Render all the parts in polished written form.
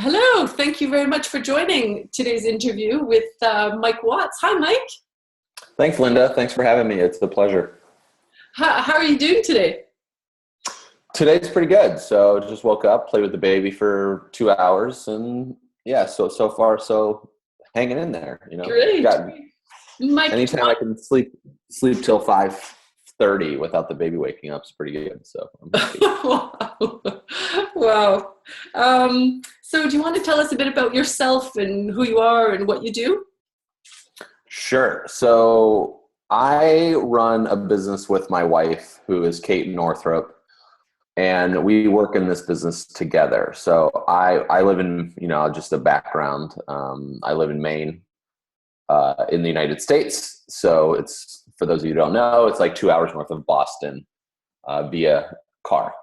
Hello, thank you very much for joining today's interview with Mike Watts. Hi, Mike. Thanks, Linda. Thanks for having me. It's a pleasure. How are you doing today? Today's pretty good. So just woke up, played with the baby for 2 hours, and yeah, so far so hanging in there. Great. Got Mike, anytime I can sleep till 5:30 without the baby waking up is pretty good. So I'm happy. wow. Wow. So do you want to tell us a bit about yourself and who you are and what you do? Sure. So I run a business with my wife, who is Kate Northrup, and we work in this business together. So I live in, just a background. I live in Maine, in the United States. So it's, for those of you who don't know, it's like 2 hours north of Boston, via car.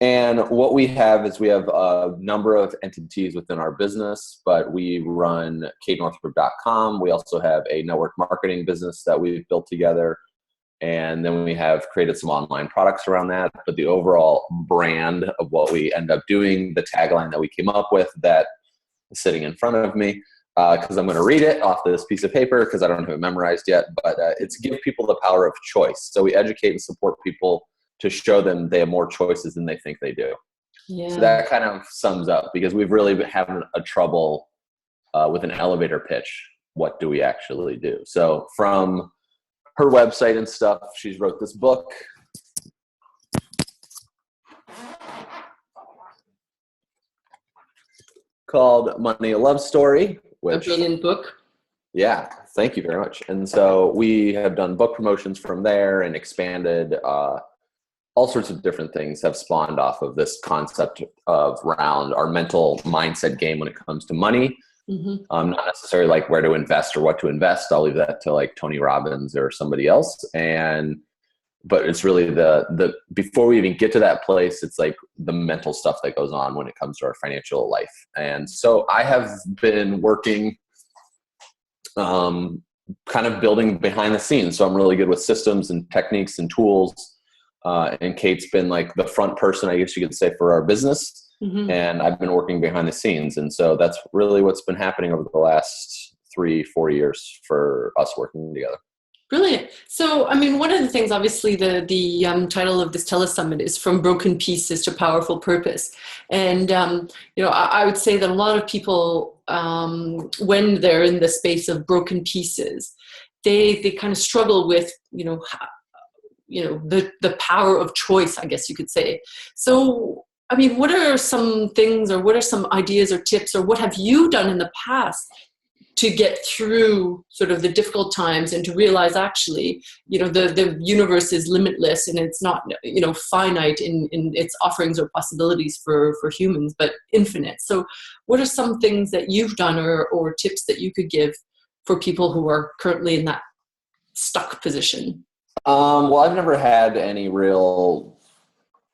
And what we have is we have a number of entities within our business, but we run katenorthrup.com. We also have a network marketing business that we've built together. And then we have created some online products around that. But the overall brand of what we end up doing, the tagline that we came up with that is sitting in front of me, because I'm going to read it off this piece of paper because I don't have it memorized yet, but it's give people the power of choice. So we educate and support people to show them they have more choices than they think they do. Yeah. So that kind of sums up, because we've really been having a trouble with an elevator pitch. What do we actually do? So from her website and stuff, she's wrote this book called Money, a Love Story, A brilliant book. Yeah, thank you very much. And so we have done book promotions from there and expanded. All sorts of different things have spawned off of this concept of around our mental mindset game when it comes to money. Mm-hmm. Not necessarily like where to invest or what to invest. I'll leave that to like Tony Robbins or somebody else. But it's really the before we even get to that place, it's like the mental stuff that goes on when it comes to our financial life. And so I have been working, kind of building behind the scenes. So I'm really good with systems and techniques and tools. And Kate's been like the front person, I guess you could say, for our business. Mm-hmm. And I've been working behind the scenes. And so that's really what's been happening over the last 3-4 years for us working together. Brilliant. So, I mean, one of the things, obviously, the title of this telesummit is From Broken Pieces to Powerful Purpose. And, I would say that a lot of people, when they're in the space of broken pieces, they kind of struggle with, the power of choice, I guess you could say. So, I mean, what are some things, or what are some ideas or tips, or what have you done in the past to get through sort of the difficult times and to realize actually, the universe is limitless and it's not, finite in its offerings or possibilities for humans, but infinite. So what are some things that you've done or tips that you could give for people who are currently in that stuck position? Well, I've never had any real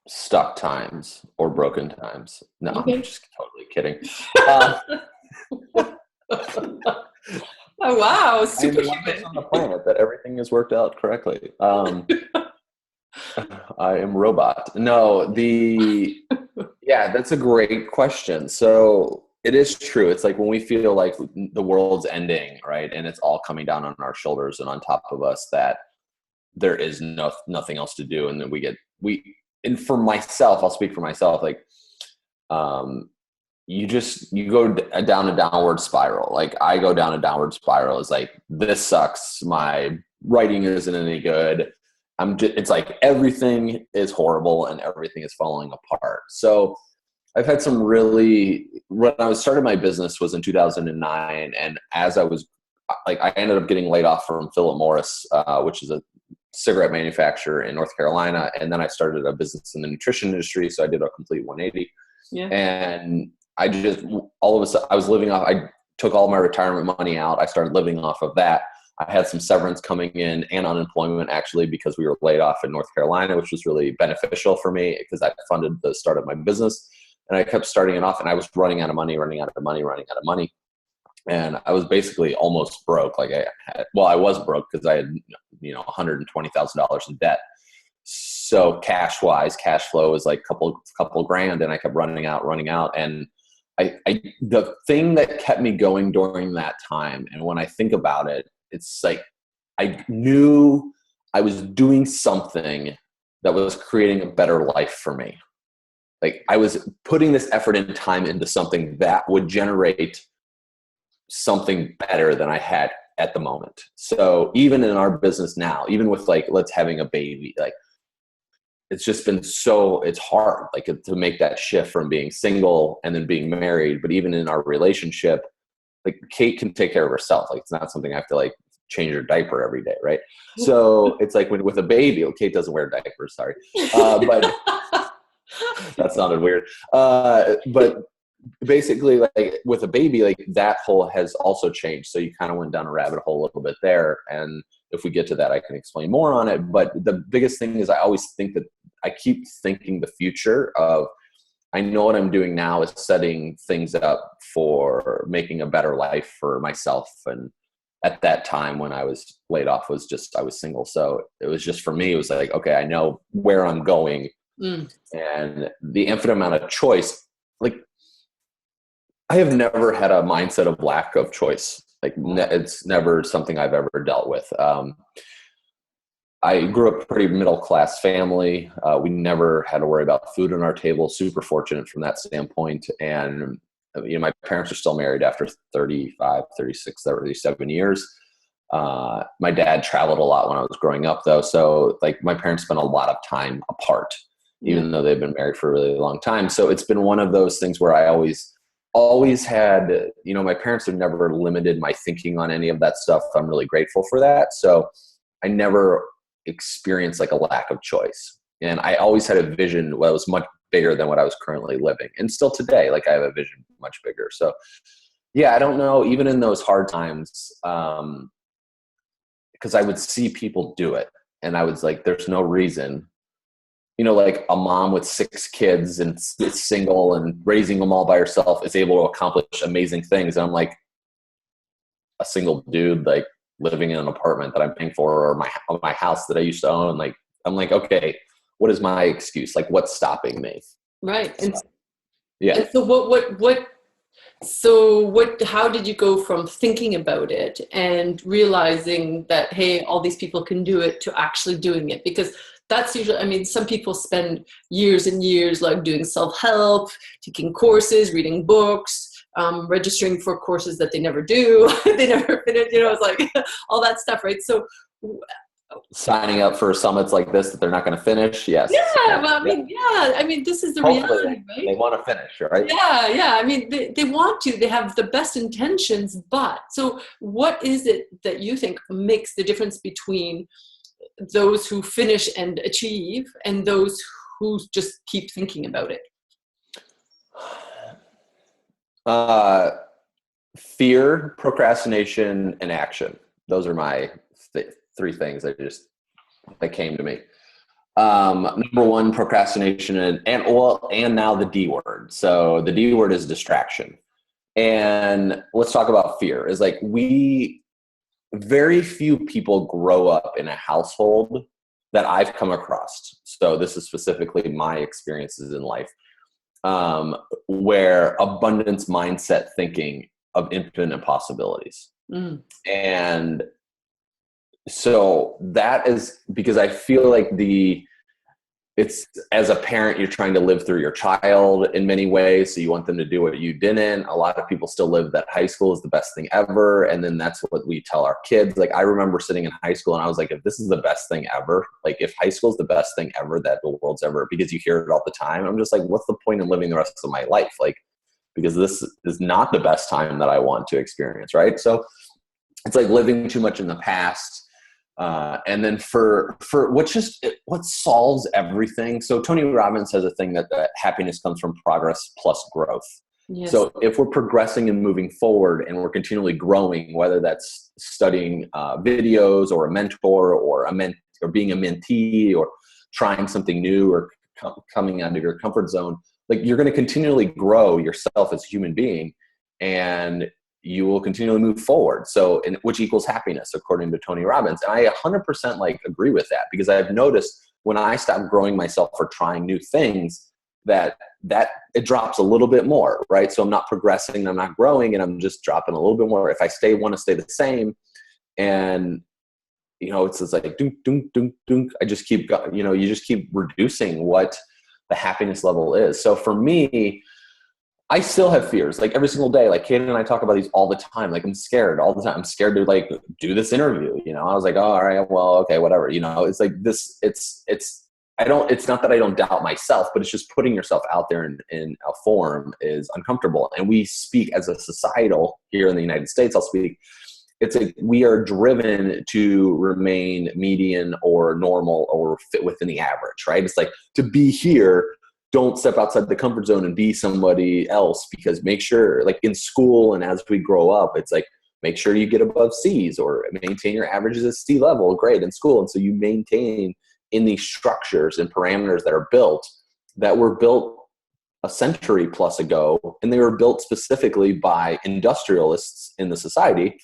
stuck times or broken times. No, Okay. I'm just totally kidding. Oh, wow. I'm the one Superhuman. person on the planet that everything has worked out correctly. I am robot. No, yeah, that's a great question. So it is true. It's like when we feel like the world's ending, right? And it's all coming down on our shoulders and on top of us, that there is nothing else to do. And then and for myself, I'll speak for myself, like, you go down a downward spiral. Like I go down a downward spiral. It's like, this sucks. My writing isn't any good. It's like everything is horrible and everything is falling apart. So I've had some when I started my business was in 2009. And as I was like, I ended up getting laid off from Philip Morris, which is a cigarette manufacturer in North Carolina. And then I started a business in the nutrition industry. So I did a complete 180. Yeah. And I just, all of a sudden, I took all my retirement money out. I started living off of that. I had some severance coming in and unemployment, actually, because we were laid off in North Carolina, which was really beneficial for me because that funded the start of my business. And I kept starting it off, and I was running out of money. And I was basically almost broke. Like I was broke because I had, $120,000 in debt. So cash flow was like couple grand, and I kept running out. And the thing that kept me going during that time, and when I think about it, it's like I knew I was doing something that was creating a better life for me. Like I was putting this effort and time into something that would generate something better than I had at the moment. So even in our business now, even with like, let's having a baby, like it's just been it's hard, like to make that shift from being single and then being married. But even in our relationship, like Kate can take care of herself. Like it's not something I have to like change her diaper every day. Right. So it's like with a baby, Kate doesn't wear diapers, sorry. But that sounded weird. But basically like with a baby, like that whole has also changed. So you kind of went down a rabbit hole a little bit there. And if we get to that, I can explain more on it. But the biggest thing is I always think that I keep thinking the future of, I know what I'm doing now is setting things up for making a better life for myself. And at that time when I was laid off I was single. So it was just, for me, it was like, okay, I know where I'm going. And the infinite amount of choice, like I have never had a mindset of lack of choice. Like it's never something I've ever dealt with. I grew up pretty middle-class family. We never had to worry about food on our table. Super fortunate from that standpoint. And, my parents are still married after 35, 36, 37 years. My dad traveled a lot when I was growing up though. So like my parents spent a lot of time apart, even though they've been married for a really long time. So it's been one of those things where I always had, my parents have never limited my thinking on any of that stuff. I'm really grateful for that. So I never experienced like a lack of choice. And I always had a vision that was much bigger than what I was currently living. And still today, like I have a vision much bigger. So yeah, I don't know, even in those hard times, because I would see people do it and I was like, there's no reason, like a mom with 6 kids and is single and raising them all by herself is able to accomplish amazing things. And I'm like a single dude, like living in an apartment that I'm paying for, or my house that I used to own. Like, I'm like, okay, what is my excuse? Like, what's stopping me? Right. So, And yeah. and how did you go from thinking about it and realizing that, hey, all these people can do it, to actually doing it? Because that's usually, some people spend years and years like doing self-help, taking courses, reading books, registering for courses that they never do. They never finish, it's like all that stuff, right? So signing up for summits like this that they're not going to finish. Yes. Yeah, well, this is the Hopefully reality, right? they want to finish, right? Yeah. They want to. They have the best intentions, but so what is it that you think makes the difference between those who finish and achieve and those who just keep thinking about it? Fear, procrastination, and action. Those are my 3 things that came to me. Number 1, procrastination, and now the D word. So the D word is distraction. And let's talk about fear. Is like very few people grow up in a household that I've come across. So this is specifically my experiences in life, where abundance mindset thinking of infinite possibilities. And so that is because I feel like it's as a parent, you're trying to live through your child in many ways. So you want them to do what you didn't. A lot of people still live that high school is the best thing ever. And then that's what we tell our kids. Like I remember sitting in high school and I was like, if this is the best thing ever, like if high school is the best thing ever that the world's ever, because you hear it all the time, I'm just like, what's the point in living the rest of my life? Like, because this is not the best time that I want to experience. Right. So it's like living too much in the past. And then for what solves everything. So Tony Robbins has a thing that happiness comes from progress plus growth. Yes. So if we're progressing and moving forward and we're continually growing, whether that's studying videos or a mentor or or being a mentee or trying something new or coming out of your comfort zone, like you're going to continually grow yourself as a human being, and you will continually move forward. So, which equals happiness, according to Tony Robbins. And I 100% agree with that, because I've noticed when I stop growing myself or trying new things, that it drops a little bit more, right? So I'm not progressing, I'm not growing, and I'm just dropping a little bit more. If I want to stay the same, and it's just like dunk, dunk, dunk, dunk. I just keep going, you just keep reducing what the happiness level is. So for me, I still have fears, like every single day. Like Kate and I talk about these all the time. Like I'm scared all the time. I'm scared to like do this interview. I was like, oh, all right, well, okay, whatever. It's like this. It's not that I don't doubt myself, but it's just putting yourself out there in a form is uncomfortable. And we speak as a societal here in the United States. I'll speak. It's like we are driven to remain median or normal or fit within the average, right? It's like to be here, don't step outside the comfort zone and be somebody else, because make sure, like in school and as we grow up, it's like make sure you get above C's or maintain your averages at C level grade in school. And so you maintain in these structures and parameters that were built a century plus ago, and they were built specifically by industrialists in the society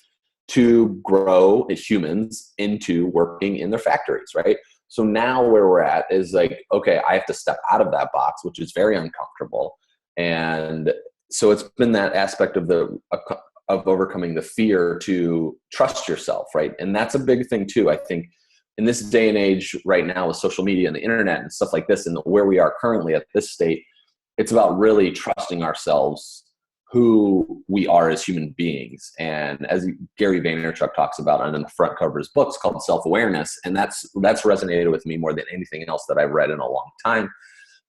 to grow humans into working in their factories, right? So now where we're at is like, okay, I have to step out of that box, which is very uncomfortable. And so it's been that aspect of overcoming the fear to trust yourself, right? And that's a big thing too. I think in this day and age right now with social media and the internet and stuff like this, and where we are currently at this state, it's about really trusting ourselves, who we are as human beings. And as Gary Vaynerchuk talks about on the front cover of his books called Self-Awareness. And that's resonated with me more than anything else that I've read in a long time,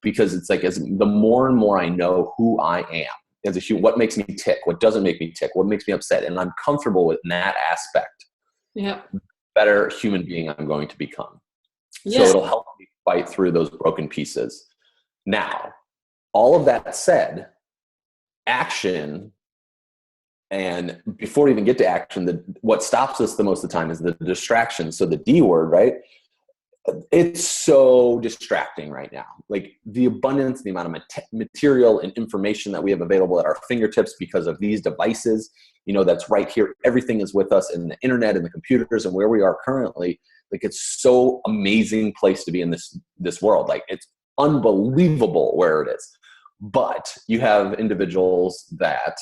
because it's like, the more and more I know who I am as a human, what makes me tick, what doesn't make me tick, what makes me upset, and I'm comfortable with that aspect, better human being I'm going to become. So it'll help me fight through those broken pieces. Now, all of that said, action, and before we even get to action, what stops us the most of the time is the distraction. So the D word, right? It's so distracting right now. Like the abundance, the amount of material and information that we have available at our fingertips because of these devices, that's right here. Everything is with us in the internet and the computers and where we are currently. Like it's so amazing place to be in this world. Like it's unbelievable where it is. But you have individuals that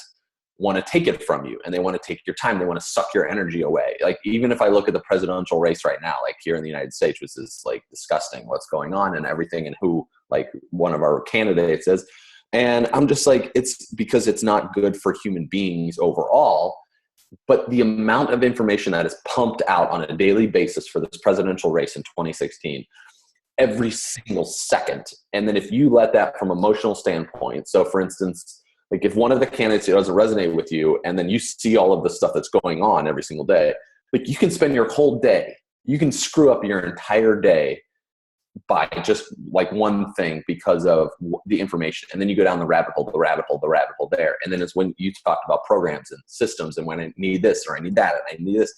want to take it from you, and they want to take your time. They want to suck your energy away. Like even if I look at the presidential race right now, like here in the United States, which is like disgusting what's going on and everything, and who like one of our candidates is. And I'm just like, it's because it's not good for human beings overall. But the amount of information that is pumped out on a daily basis for this presidential race in 2016, every single second. And then if you let that from emotional standpoint, so for instance, like if one of the candidates doesn't resonate with you, and then you see all of the stuff that's going on every single day, like you can spend your whole day, you can screw up your entire day by just like one thing because of the information. And then you go down the rabbit hole there. And then it's when you talked about programs and systems and when I need this or I need that and I need this.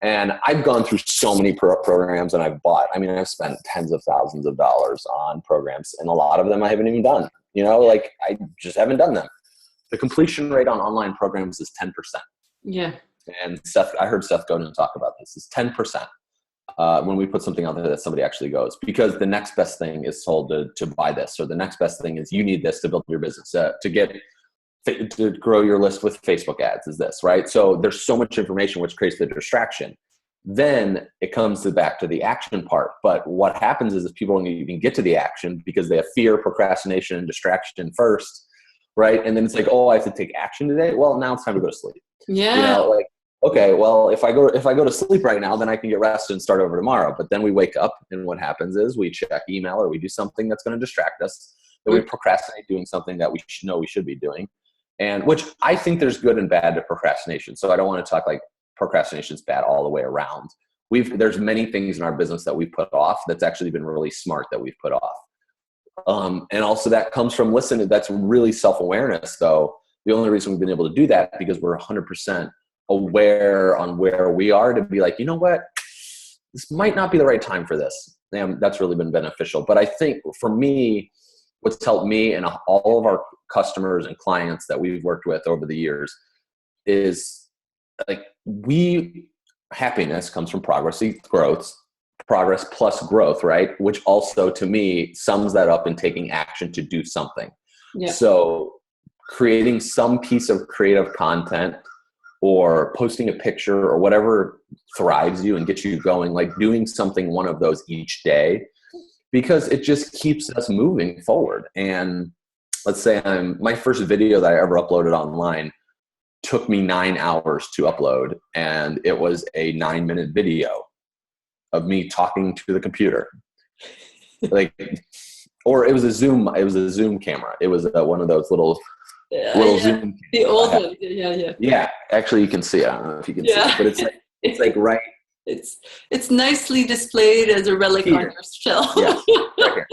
And I've gone through so many programs, and I've spent tens of thousands of dollars on programs, and a lot of them I haven't even done, like I just haven't done them. The completion rate on online programs is 10%. Yeah. And I heard Seth Godin talk about this, is 10%. When we put something out there that somebody actually goes, because the next best thing is told to buy this, or the next best thing is you need this to build your business, to grow your list with Facebook ads is this, right? So there's so much information which creates the distraction. Then it comes back to the action part. But what happens is people don't even get to the action because they have fear, procrastination, and distraction first, right? And then it's like, oh, I have to take action today. Well, now it's time to go to sleep. Yeah. Okay, well, if I go to sleep right now, then I can get rested and start over tomorrow. But then we wake up, and what happens is we check email or we do something that's going to distract us. Then we procrastinate doing something that we know we should be doing. And which I think there's good and bad to procrastination. So I don't want to talk like procrastination is bad all the way around. There's many things in our business that we've put off that's actually been really smart that we've put off. And also that comes from listening. That's really self-awareness though. The only reason we've been able to do that because we're 100% aware on where we are to be like, you know what, this might not be the right time for this. And that's really been beneficial. But I think for me, what's helped me and all of our customers and clients that we've worked with over the years is like happiness comes from progress, growth. progress plus growth, right? Which also to me sums that up in taking action to do something. Yeah. So creating some piece of creative content or posting a picture or whatever thrives you and gets you going, like doing something, one of those each day, because it just keeps us moving forward. And let's say my first video that I ever uploaded online took me 9 hours to upload, and it was a 9-minute video of me talking to the computer. Like, or it was a Zoom camera. It was one of those little Zoom. The old one. Yeah. Yeah. Actually, you can see it. I don't know if you can see it, but it's like right. It's nicely displayed as a relic here. on your shelf. Yeah. Right here.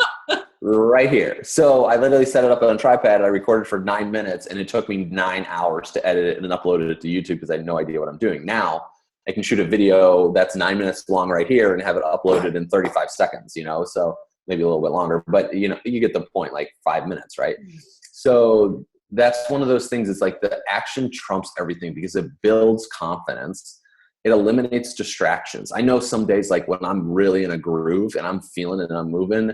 Right here. So I literally set it up on a tripod. I recorded for 9 minutes, and it took me 9 hours to edit it and then uploaded it to YouTube because I had no idea what I'm doing. Now I can shoot a video that's 9 minutes long right here and have it uploaded in 35 seconds, so maybe a little bit longer, but you get the point, like 5 minutes, right? So that's one of those things. It's like the action trumps everything because it builds confidence. It eliminates distractions. I know some days, like when I'm really in a groove and I'm feeling it and I'm moving,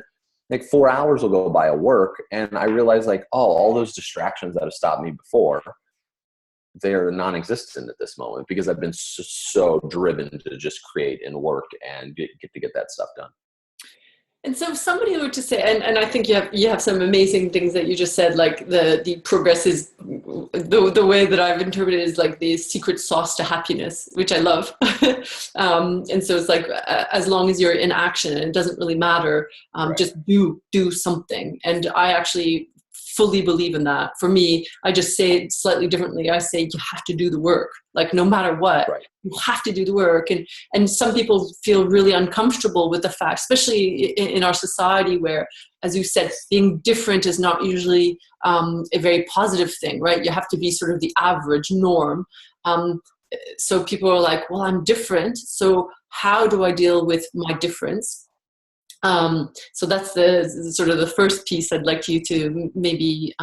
like 4 hours will go by at work, and I realize like, oh, all those distractions that have stopped me before, they're non-existent at this moment because I've been so driven to just create and work and get that stuff done. And so if somebody were to say, and I think you have some amazing things that you just said, like the progress is, the way that I've interpreted it is like the secret sauce to happiness, which I love. And so it's like, as long as you're in action, and it doesn't really matter, right. Just do something. And I actually fully believe in that. For me, I just say it slightly differently. I say you have to do the work, like no matter what, right. You have to do the work. And some people feel really uncomfortable with the fact, especially in our society where, as you said, being different is not usually a very positive thing, right? You have to be sort of the average norm. So people are like, well, I'm different. So how do I deal with my difference? So that's the sort of the first piece I'd like you to maybe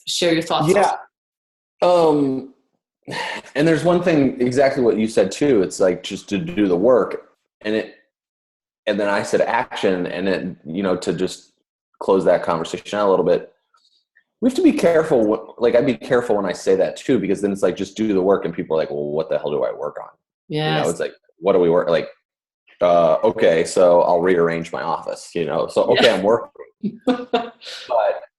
share your thoughts on. And there's one thing, exactly what you said too. It's like just to do the work, and then I said action, and then to just close that conversation out a little bit. We have to be careful. Like I'd be careful when I say that too, because then it's like just do the work, and people are like, well, what the hell do I work on? Yeah, it's like, what do we work like? Okay, so I'll rearrange my office, so, okay, yeah. I'm working.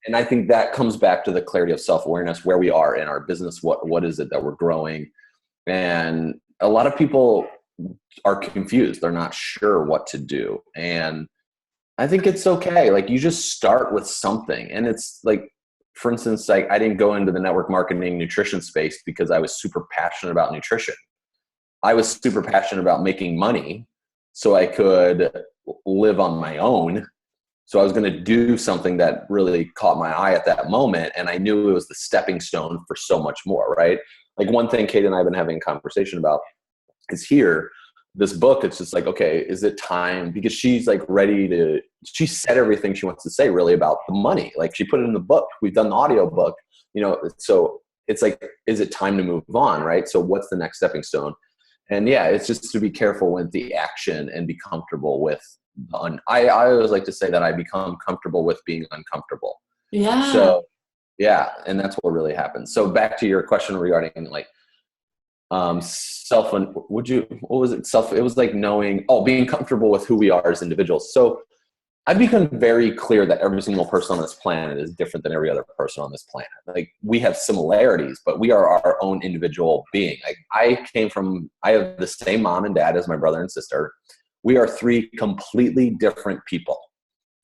And I think that comes back to the clarity of self-awareness, where we are in our business. What is it that we're growing? And a lot of people are confused. They're not sure what to do. And I think it's okay. Like you just start with something. And it's like, for instance, like I didn't go into the network marketing nutrition space because I was super passionate about nutrition. I was super passionate about making money so I could live on my own. So I was going to do something that really caught my eye at that moment. And I knew it was the stepping stone for so much more, right? Like one thing Kate and I have been having a conversation about is this book. It's just like, okay, is it time? Because she's like she said everything she wants to say really about the money. Like she put it in the book. We've done the audio book, so it's like, is it time to move on? Right. So what's the next stepping stone? And yeah, it's just to be careful with the action and be comfortable with I always like to say that I become comfortable with being uncomfortable. Yeah. So yeah, and that's what really happens. So back to your question regarding like what was it? It was like being comfortable with who we are as individuals. So I've become very clear that every single person on this planet is different than every other person on this planet. Like we have similarities, but we are our own individual being. Like I have the same mom and dad as my brother and sister. We are 3 completely different people.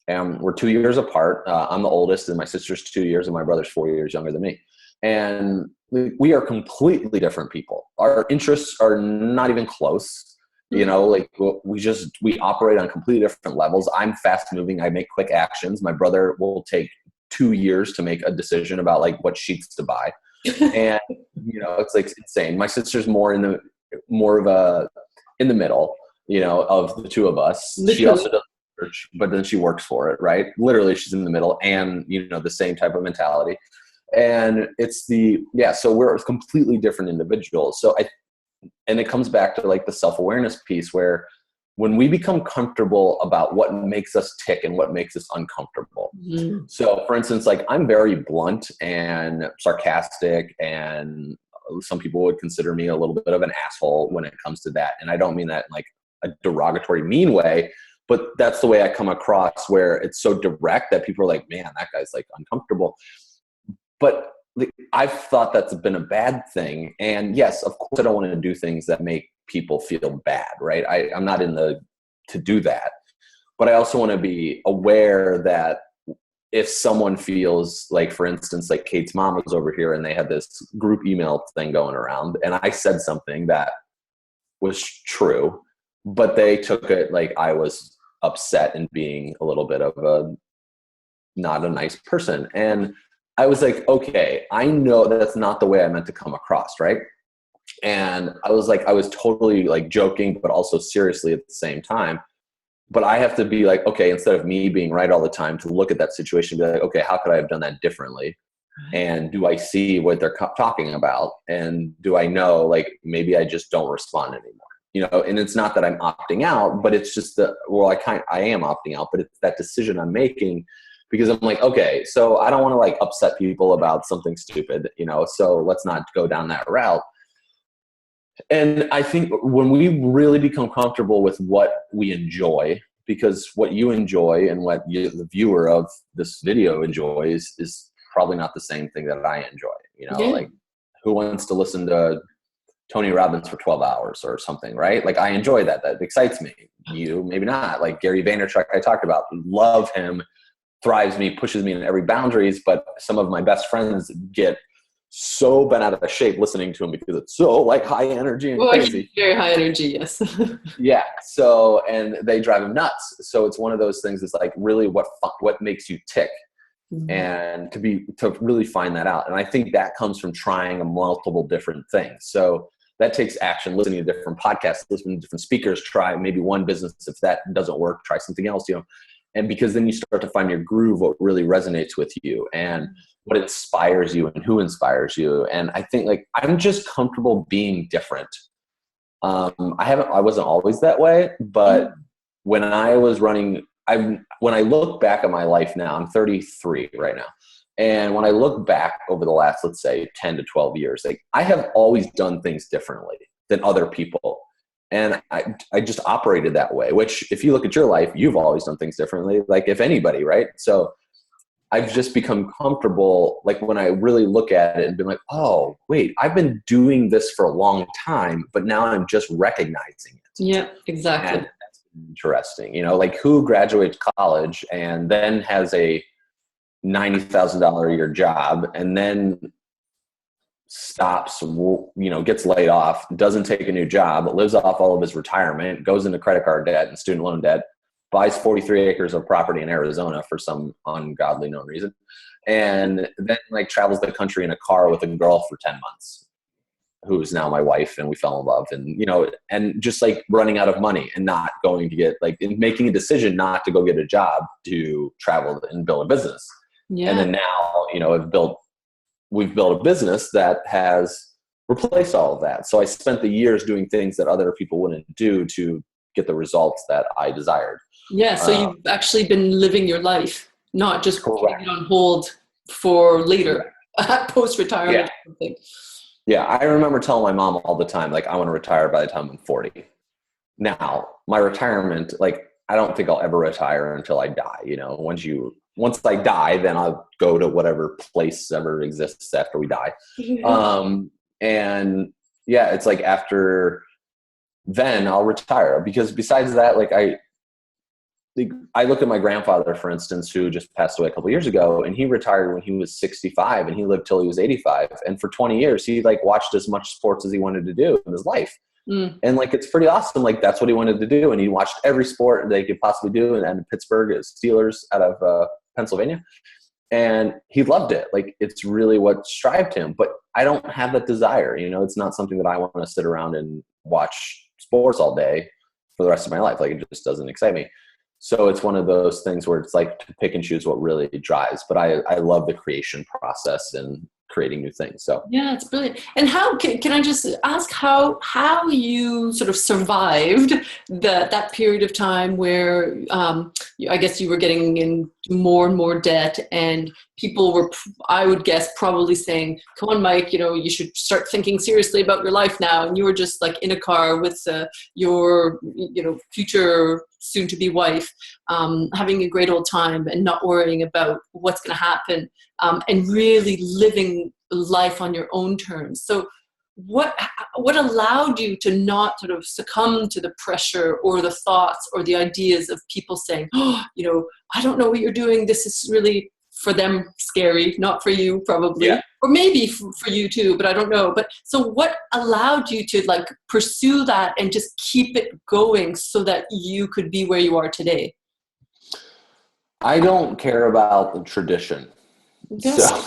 And we're 2 years apart. I'm the oldest, and my sister's 2 years, and my brother's 4 years younger than me. And we are completely different people. Our interests are not even close. We operate on completely different levels. I'm fast moving. I make quick actions. My brother will take 2 years to make a decision about like what sheets to buy. And, it's like insane. My sister's more in the middle, of the two of us. Literally. She also does research, but then she works for it, right? Literally she's in the middle and, the same type of mentality. And so we're completely different individuals. So and it comes back to like the self-awareness piece where when we become comfortable about what makes us tick and what makes us uncomfortable. Mm-hmm. So for instance, like I'm very blunt and sarcastic, and some people would consider me a little bit of an asshole when it comes to that. And I don't mean that in like a derogatory, mean way, but that's the way I come across, where it's so direct that people are like, man, that guy's like uncomfortable. But I've thought that's been a bad thing. And yes, of course, I don't want to do things that make people feel bad, right? I'm not to do that. But I also want to be aware that if someone feels like, for instance, like Kate's mom was over here and they had this group email thing going around, and I said something that was true, but they took it like I was upset and being a little bit of not a nice person. And I was like, okay, I know that's not the way I meant to come across, right? And I was like, I was totally like joking, but also seriously at the same time. But I have to be like, okay, instead of me being right all the time, to look at that situation and be like, okay, how could I have done that differently? And do I see what they're talking about? And do I know, like, maybe I just don't respond anymore? And it's not that I'm opting out, but it's just that, well, I am opting out, but it's that decision I'm making, because I'm like, okay, so I don't want to like upset people about something stupid, so let's not go down that route. And I think when we really become comfortable with what we enjoy, because what you enjoy and what the viewer of this video enjoys is probably not the same thing that I enjoy, Yeah. like who wants to listen to Tony Robbins for 12 hours or something, right? Like I enjoy that. That excites me. You, maybe not. Like Gary Vaynerchuk, I talked about, love him, thrives me, pushes me in every boundaries. But some of my best friends get so bent out of shape listening to him because it's so like high energy and crazy. Very high energy, yes. Yeah. So, and they drive him nuts. So it's one of those things that's like really what makes you tick, and to really find that out. And I think that comes from trying multiple different things. So that takes action, listening to different podcasts, listening to different speakers, try maybe one business. If that doesn't work, try something else, and because then you start to find your groove, what really resonates with you and what inspires you and who inspires you. And I think like, I'm just comfortable being different. I wasn't always that way, but when I was running, when I look back at my life now, I'm 33 right now. And when I look back over the last, let's say 10 to 12 years, like I have always done things differently than other people. And I just operated that way, which if you look at your life, you've always done things differently, like if anybody, right? So I've just become comfortable, like when I really look at it and been like, oh, wait, I've been doing this for a long time, but now I'm just recognizing it. Yeah, exactly. And that's interesting. Like who graduates college and then has a $90,000 a year job and then stops, gets laid off, doesn't take a new job, lives off all of his retirement, goes into credit card debt and student loan debt, buys 43 acres of property in Arizona for some ungodly known reason, and then like travels the country in a car with a girl for 10 months, who is now my wife, and we fell in love, and and just like running out of money and not going to get making a decision not to go get a job to travel and build a business. Yeah. And then now, we've built a business that has replaced all of that. So I spent the years doing things that other people wouldn't do to get the results that I desired. Yeah. So you've actually been living your life, not just putting it on hold for later, post-retirement. Yeah. Or something. Yeah. I remember telling my mom all the time, like, I want to retire by the time I'm 40. Now, my retirement, like, I don't think I'll ever retire until I die. Once I die, then I'll go to whatever place ever exists after we die. And yeah, it's like after then I'll retire, because besides that, like I look at my grandfather, for instance, who just passed away a couple of years ago, and he retired when he was 65 and he lived till he was 85. And for 20 years, he like watched as much sports as he wanted to do in his life. And like, it's pretty awesome. Like that's what he wanted to do. And he watched every sport they could possibly do. And Pittsburgh Steelers out of Pennsylvania. And he loved it. Like it's really what strived him, but I don't have that desire. It's not something that I want to sit around and watch sports all day for the rest of my life. Like it just doesn't excite me. So it's one of those things where it's like to pick and choose what really drives. But I love the creation process, and creating new things. So yeah, it's brilliant. And how can I just ask how you sort of survived that period of time where I guess you were getting in more and more debt, and people were, I would guess, probably saying, "Come on, Mike, you should start thinking seriously about your life now." And you were just like in a car with your future soon-to-be wife, having a great old time and not worrying about what's going to happen, and really living life on your own terms. So what allowed you to not sort of succumb to the pressure or the thoughts or the ideas of people saying, "Oh, I don't know what you're doing. This is really," for them, scary, not for you probably, yeah. or maybe for you too, but I don't know. But so what allowed you to like pursue that and just keep it going so that you could be where you are today? I don't care about the tradition. Yes. So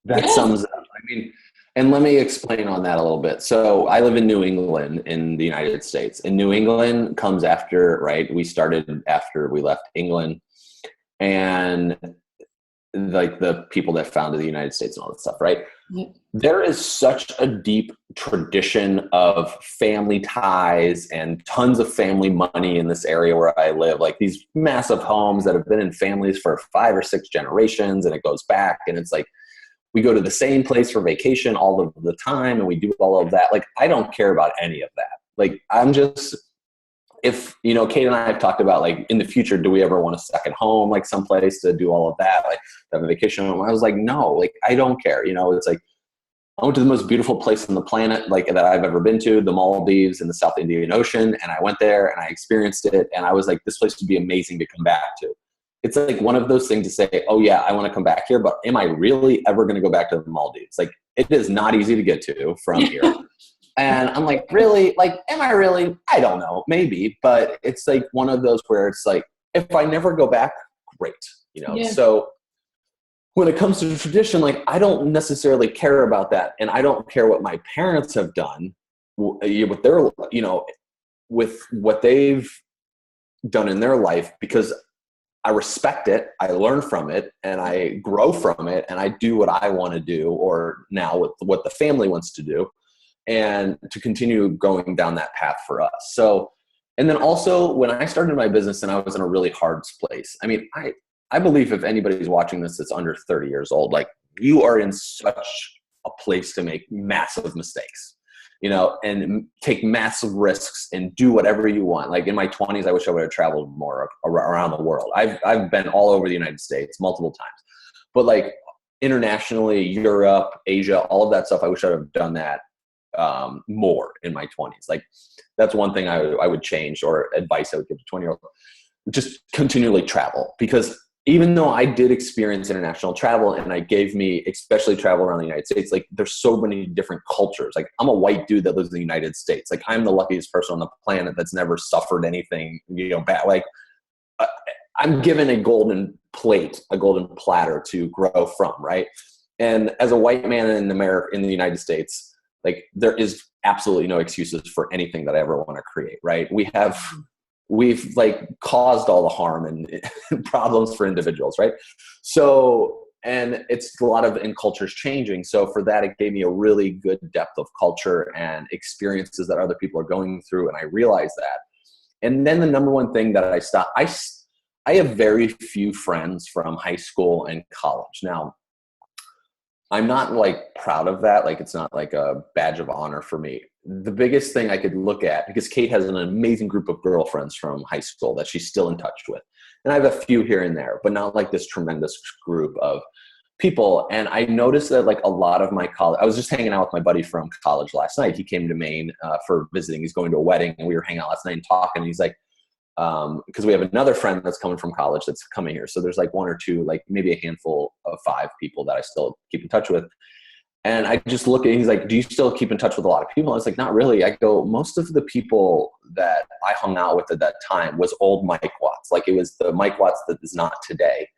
that Yeah. sums it up. I mean, and let me explain on that a little bit. So I live in New England in the United States, and New England comes after, right? We started after we left England, and like the people that founded the United States and all that stuff, right? Yeah. There is such a deep tradition of family ties and tons of family money in this area where I live, like these massive homes that have been in families for 5 or 6 generations, and it goes back, and it's like we go to the same place for vacation all of the time, and we do all of that. Like, I don't care about any of that. Like, I'm just, if, Kate and I have talked about, like, in the future, do we ever want a second home, like someplace to do all of that, like have a vacation home? I was like, no, like, I don't care. It's like, I went to the most beautiful place on the planet, like, that I've ever been to, the Maldives in the South Indian Ocean. And I went there and I experienced it. And I was like, this place would be amazing to come back to. It's like one of those things to say, oh yeah, I want to come back here, but am I really ever going to go back to the Maldives? Like, it is not easy to get to from here. And I'm like, really? Like, am I really? I don't know, maybe. But it's like one of those where it's like, if I never go back, great. Yeah. So when it comes to tradition, like, I don't necessarily care about that. And I don't care what my parents have done with their, with what they've done in their life, because I respect it, I learn from it, and I grow from it, and I do what I want to do, or now with what the family wants to do, and to continue going down that path for us. So, and then also when I started my business and I was in a really hard place, I mean, I believe if anybody's watching this that's under 30 years old, like, you are in such a place to make massive mistakes, and take massive risks and do whatever you want. Like, in my 20s, I wish I would have traveled more around the world. I've been all over the United States multiple times, but like internationally, Europe, Asia, all of that stuff, I wish I would have done that more in my 20s. Like, that's one thing I would change, or advice I would give to 20-year-old. Just continually travel, because even though I did experience international travel, and I gave me, especially travel around the United States, like, there's so many different cultures. Like, I'm a white dude that lives in the United States. Like, I'm the luckiest person on the planet that's never suffered anything, bad. Like, I'm given a golden plate, a golden platter to grow from, right? And as a white man in America, in the United States, like, there is absolutely no excuses for anything that I ever want to create, right? We've like caused all the harm and problems for individuals, right? So, and it's a lot of in cultures changing. So for that, it gave me a really good depth of culture and experiences that other people are going through. And I realized that. And then the number one thing that I have very few friends from high school and college. Now, I'm not like proud of that. Like, it's not like a badge of honor for me. The biggest thing I could look at, because Kate has an amazing group of girlfriends from high school that she's still in touch with. And I have a few here and there, but not like this tremendous group of people. And I noticed that, like, a lot of my college, I was just hanging out with my buddy from college last night. He came to Maine for visiting. He's going to a wedding, and we were hanging out last night and talking. And he's like, because we have another friend that's coming from college that's coming here. So there's like one or two, like maybe a handful of 5 people that I still keep in touch with. And I just look at, he's like, do you still keep in touch with a lot of people? I was like, not really. I go, most of the people that I hung out with at that time was old Mike Watts. Like, it was the Mike Watts that is not today.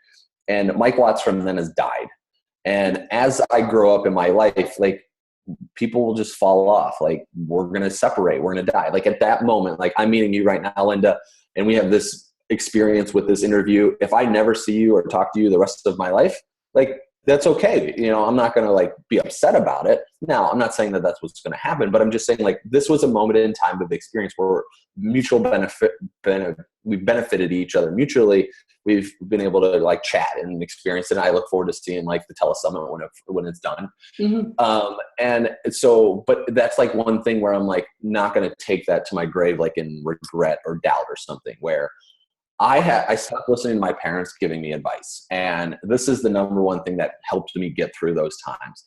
And Mike Watts from then has died. And as I grow up in my life, like, people will just fall off. Like, we're going to separate. We're going to die. Like, at that moment, like, I'm meeting you right now, Linda, and we have this experience with this interview. If I never see you or talk to you the rest of my life, like, that's okay. You know, I'm not going to like be upset about it. Now, I'm not saying that that's what's going to happen, but I'm just saying like this was a moment in time of experience where mutual we benefited each other mutually. We've been able to like chat and experience it. And I look forward to seeing like the telesummit when it's done. And so, but that's like one thing where I'm like not going to take that to my grave, like in regret or doubt or something, where I stopped listening to my parents giving me advice. And this is the number one thing that helped me get through those times.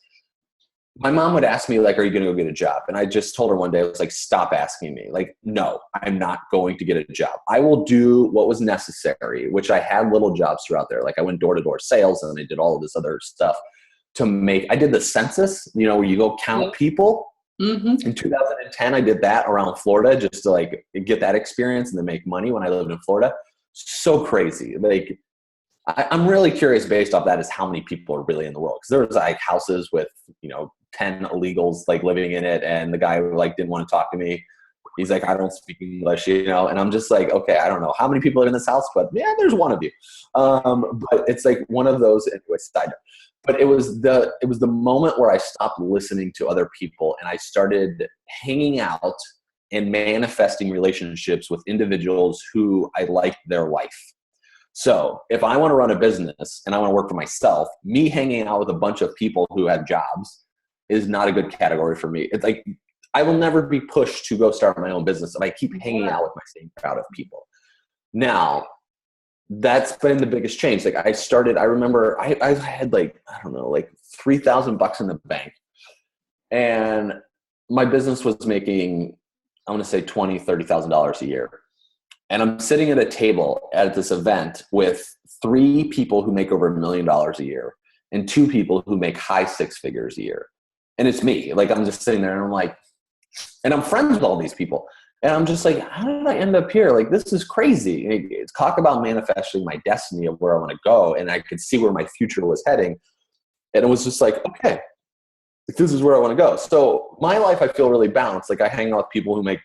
My mom would ask me like, are you going to go get a job? And I just told her one day, I was like, stop asking me. Like, no, I'm not going to get a job. I will do what was necessary, which I had little jobs throughout there. Like I went door-to-door sales and I did all of this other stuff I did the census, you know, where you go count people. In 2010, I did that around Florida just to like get that experience and then make money when I lived in Florida. So crazy. Like I'm really curious based off that is how many people are really in the world. Cause there was like houses with, you know, 10 illegals like living in it. And the guy like didn't want to talk to me. He's like, I don't speak English, you know? And I'm just like, okay, I don't know how many people live in this house, but yeah, there's one of you. But it's like one of those, anyway, side note. But it was the moment where I stopped listening to other people and I started hanging out and manifesting relationships with individuals who I liked their life. So if I want to run a business and I want to work for myself, me hanging out with a bunch of people who have jobs is not a good category for me. It's like I will never be pushed to go start my own business if I keep hanging out with my same crowd of people. Now, that's been the biggest change. Like I remember I had like, I don't know, like $3,000 in the bank, and my business was making, I want to say $20,000-$30,000 a year. And I'm sitting at a table at this event with 3 people who make over $1 million a year and 2 people who make high 6 figures a year. And it's me. Like I'm just sitting there and I'm like, and I'm friends with all these people. And I'm just like, how did I end up here? Like, this is crazy. It's talk about manifesting my destiny of where I want to go. And I could see where my future was heading. And it was just like, okay, this is where I want to go. So my life, I feel really balanced. Like I hang out with people who make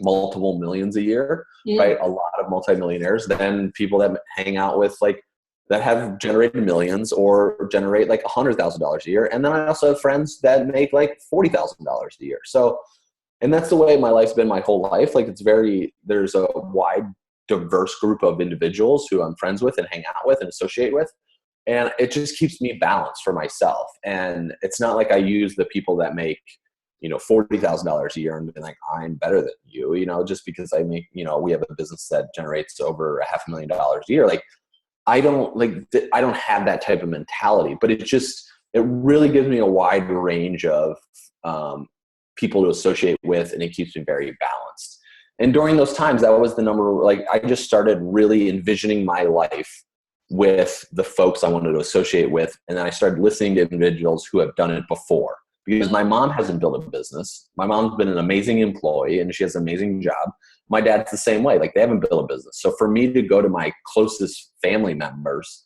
multiple millions a year, right? A lot of multimillionaires. Then people that hang out with like, that have generated millions or generate like $100,000 a year. And then I also have friends that make like $40,000 a year. So, and that's the way my life's been my whole life. Like there's a wide, diverse group of individuals who I'm friends with and hang out with and associate with. And it just keeps me balanced for myself. And it's not like I use the people that make, you know, $40,000 a year and be like, I'm better than you, you know, just because I make, you know, we have a business that generates over $500,000 a year. Like, I don't have that type of mentality, but it really gives me a wide range of, people to associate with, and it keeps me very balanced. And during those times, that was the number, like I just started really envisioning my life with the folks I wanted to associate with. And then I started listening to individuals who have done it before, because my mom hasn't built a business. My mom's been an amazing employee and she has an amazing job. My dad's the same way. Like they haven't built a business. So for me to go to my closest family members,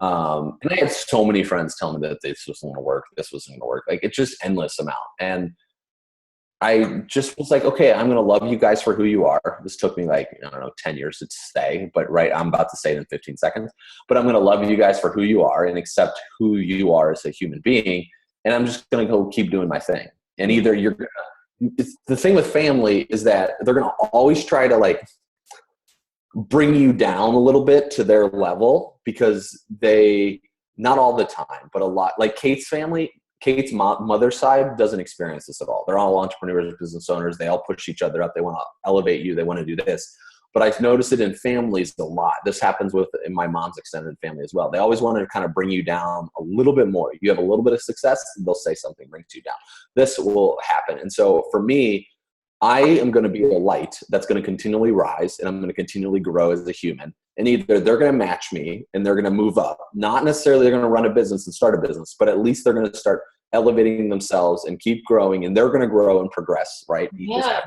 and I had so many friends tell me that this wasn't going to work. This wasn't going to work. Like it's just endless amount. And I just was like, okay, I'm going to love you guys for who you are. This took me like, I don't know, 10 years to say, but right, I'm about to say it in 15 seconds, but I'm going to love you guys for who you are and accept who you are as a human being. And I'm just going to go keep doing my thing. And either the thing with family is that they're going to always try to like bring you down a little bit to their level, because not all the time, but a lot, like Kate's mother's side doesn't experience this at all. They're all entrepreneurs, business owners. They all push each other up. They want to elevate you. They want to do this. But I've noticed it in families a lot. This happens in my mom's extended family as well. They always want to kind of bring you down a little bit more. You have a little bit of success, they'll say something brings you down. This will happen. And so for me, I am going to be a light that's going to continually rise, and I'm going to continually grow as a human. And either they're going to match me and they're going to move up. Not necessarily they're going to run a business and start a business, but at least they're going to start elevating themselves and keep growing, and they're going to grow and progress, right? Yeah.